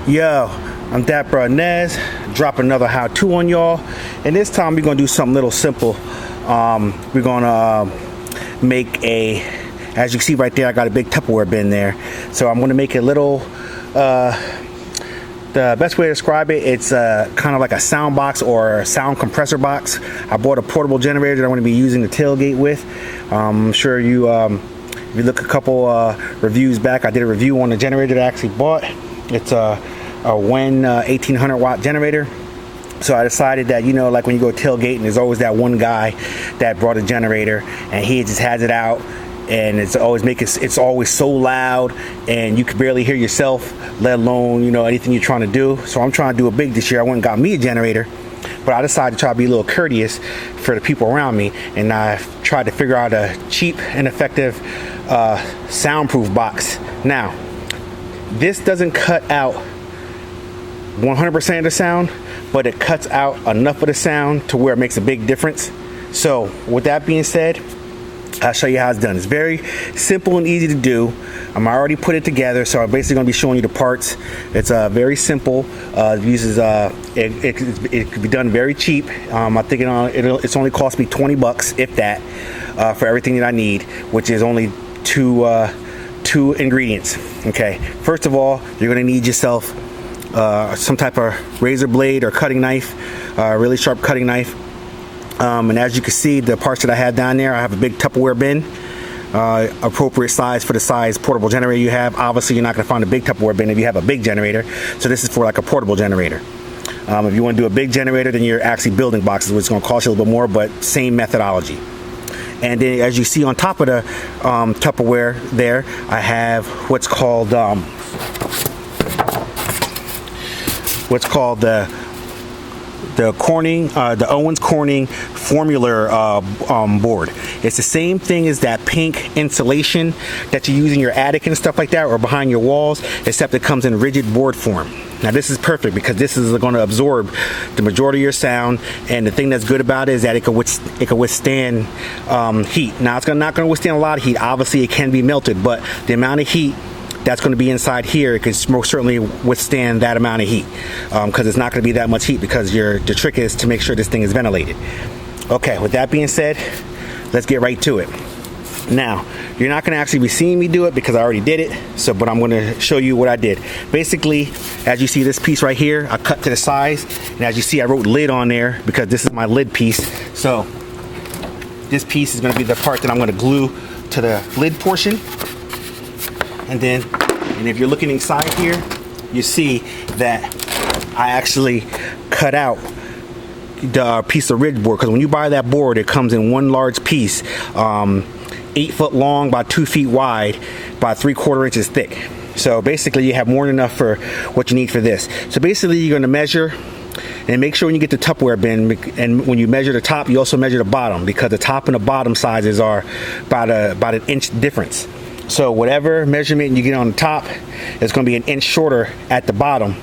Yo, I'm Dapper Nez, drop another how-to on y'all, and this time we're gonna do something little simple. We're gonna make a, as you can see right there, I got a big Tupperware bin there, so I'm gonna make a little, the best way to describe it, it's kind of like a sound box or a sound compressor box. I bought a portable generator that I'm gonna be using the tailgate with. I'm sure you, if you look a couple reviews back, I did a review on the generator that I actually bought. It's a Wen 1800 watt generator. So I decided that, you know, like when you go tailgate and there's always that one guy that brought a generator and he just has it out and it's always so loud and you can barely hear yourself, let alone, you know, anything you're trying to do. So I'm trying to do it big this year. I went and got me a generator, but I decided to try to be a little courteous for the people around me, and I tried to figure out a cheap and effective soundproof box. Now, this doesn't cut out 100% of the sound, but it cuts out enough of the sound to where it makes a big difference. So with that being said, I'll show you how it's done. It's very simple and easy to do. I'm already put it together, so I'm basically going to be showing you the parts. It's very simple. It uses it could be done very cheap. I think it's only cost me 20 bucks, if that, for everything that I need, which is only two ingredients. Okay, first of all, you're going to need yourself some type of razor blade or cutting knife, really sharp cutting knife. And as you can see, the parts that I had down there, I have a big Tupperware bin, appropriate size for the size portable generator you have. Obviously, you're not going to find a big Tupperware bin if you have a big generator. So this is for like a portable generator. If you want to do a big generator, then you're actually building boxes, which is going to cost you a little bit more, but same methodology. And then, as you see on top of the Tupperware there, I have what's called the Owens Corning formula board. It's the same thing as that pink insulation that you use in your attic and stuff like that, or behind your walls, except it comes in rigid board form. Now this is perfect because this is going to absorb the majority of your sound, and the thing that's good about it is that it can withstand heat. Now it's not going to withstand a lot of heat. Obviously it can be melted, but the amount of heat that's going to be inside here, it can most certainly withstand that amount of heat, because it's not going to be that much heat, because the trick is to make sure this thing is ventilated. Okay, with that being said, let's get right to it. Now, you're not going to actually be seeing me do it because I already did it, but I'm going to show you what I did. Basically, as you see this piece right here, I cut to the size, and as you see, I wrote lid on there because this is my lid piece. So this piece is going to be the part that I'm going to glue to the lid portion. And if you're looking inside here, you see that I actually cut out the piece of ridge board, because when you buy that board, it comes in one large piece, 8 foot long by 2 feet wide by 3/4 inches thick. So basically you have more than enough for what you need for this. So basically you're going to measure and make sure when you get the Tupperware bin, and when you measure the top, you also measure the bottom, because the top and the bottom sizes are about an inch difference. So whatever measurement you get on the top, it's going to be an inch shorter at the bottom.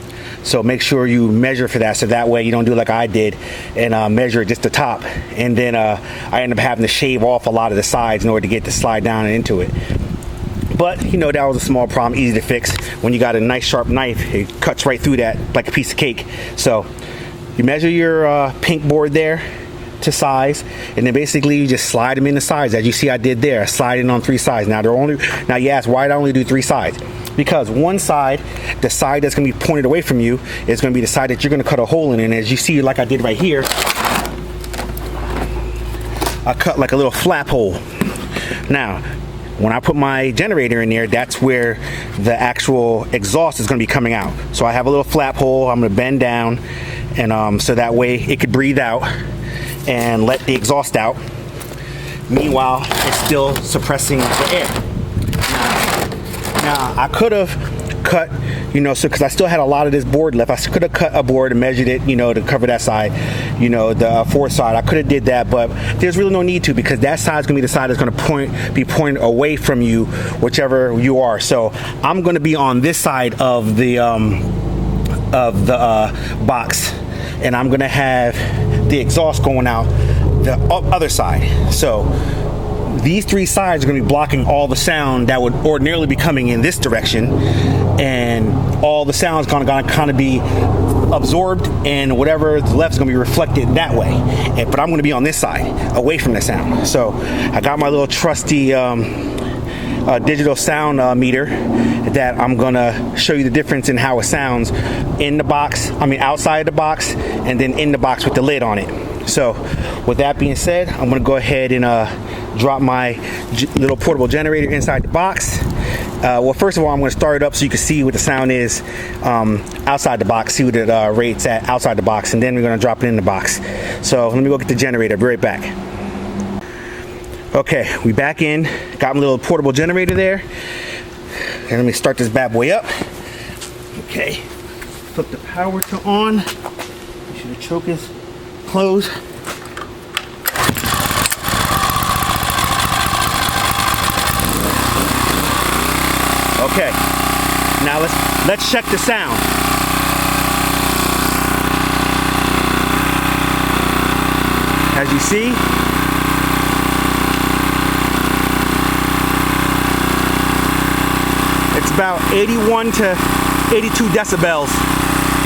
So make sure you measure for that, so that way you don't do like I did and measure just the top, and then I end up having to shave off a lot of the sides in order to get to slide down into it. But you know, that was a small problem, easy to fix. When you got a nice sharp knife, it cuts right through that like a piece of cake. So you measure your pink board there to size, and then basically you just slide them in the sides, as you see I did there. I slide in on 3 sides. Now you ask, why did I only do 3 sides? Because one side, the side that's going to be pointed away from you, is going to be the side that you're going to cut a hole in. And as you see, like I did right here, I cut like a little flap hole. Now when I put my generator in there, that's where the actual exhaust is going to be coming out. So I have a little flap hole. I'm going to bend down, and so that way it could breathe out and let the exhaust out. Meanwhile, it's still suppressing the air. Now I could have cut, because I still had a lot of this board left. I could have cut a board and measured it, to cover that side, the fourth side. I could have did that, but there's really no need to, because that side is going to be the side that's going to be pointed away from you, whichever you are. So I'm going to be on this side of the box, and I'm going to have the exhaust going out the other side. So these three sides are going to be blocking all the sound that would ordinarily be coming in this direction, and all the sound is going to kind of be absorbed, and whatever the left is going to be reflected that way. But I'm going to be on this side, away from the sound. So I got my little trusty digital sound meter that I'm gonna show you the difference in how it sounds in the box, outside the box, and then in the box with the lid on it. So with that being said, I'm gonna go ahead and drop my little portable generator inside the box. Well, first of all, I'm going to start it up so you can see what the sound is outside the box, see what it rates at outside the box, and then we're going to drop it in the box. So let me go get the generator. I'll be right back. Okay, we back in. Got my little portable generator there. And let me start this bad boy up. Okay, flip the power to on. Make sure the choke is closed. Okay, now let's check the sound. As you see, it's about 81 to 82 decibels.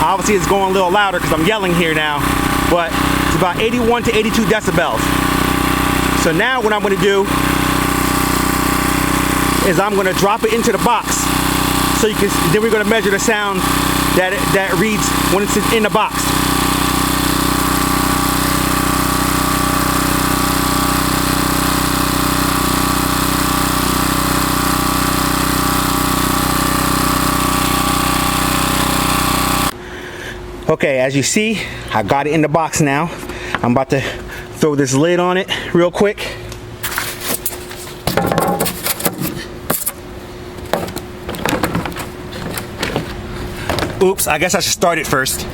Obviously it's going a little louder because I'm yelling here now, but it's about 81 to 82 decibels. So now what I'm going to do is I'm going to drop it into the box, so you can. Then we're going to measure the sound that reads when it's in the box. Okay, as you see, I got it in the box now. I'm about to throw this lid on it real quick. Oops, I guess I should start it first.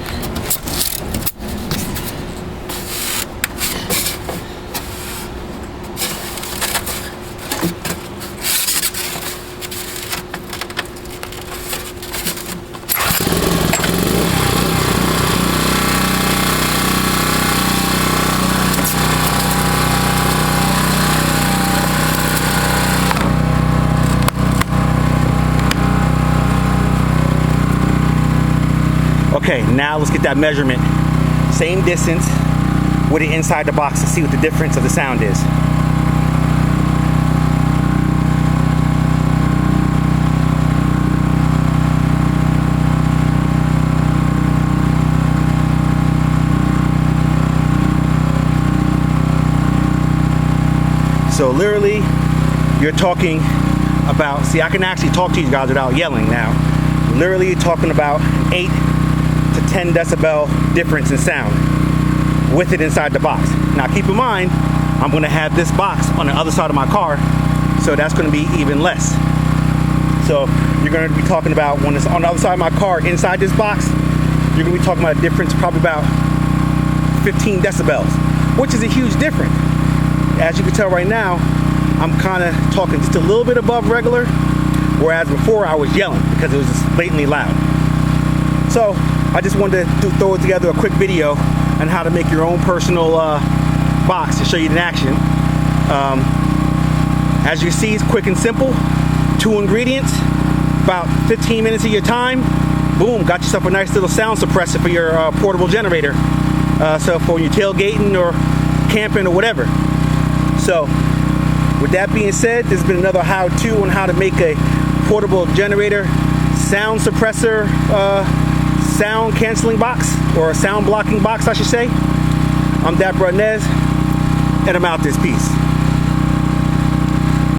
Okay, now let's get that measurement. Same distance with it inside the box to see what the difference of the sound is. So literally, you're talking about, see, I can actually talk to you guys without yelling now. Literally, you're talking about 8 to 10 decibel difference in sound with it inside the box. Now keep in mind, I'm going to have this box on the other side of my car, so that's going to be even less. So you're going to be talking about, when it's on the other side of my car inside this box, you're going to be talking about a difference probably about 15 decibels, which is a huge difference. As you can tell right now, I'm kind of talking just a little bit above regular, whereas before I was yelling because it was just blatantly loud. So I just wanted to throw together a quick video on how to make your own personal box to show you in action. As you see, it's quick and simple. 2 ingredients, about 15 minutes of your time. Boom, got yourself a nice little sound suppressor for your portable generator. So for when you're tailgating or camping or whatever. So with that being said, this has been another how-to on how to make a portable generator sound suppressor sound canceling box, or a sound blocking box I should say. I'm Dapper Inez, and I'm out this piece.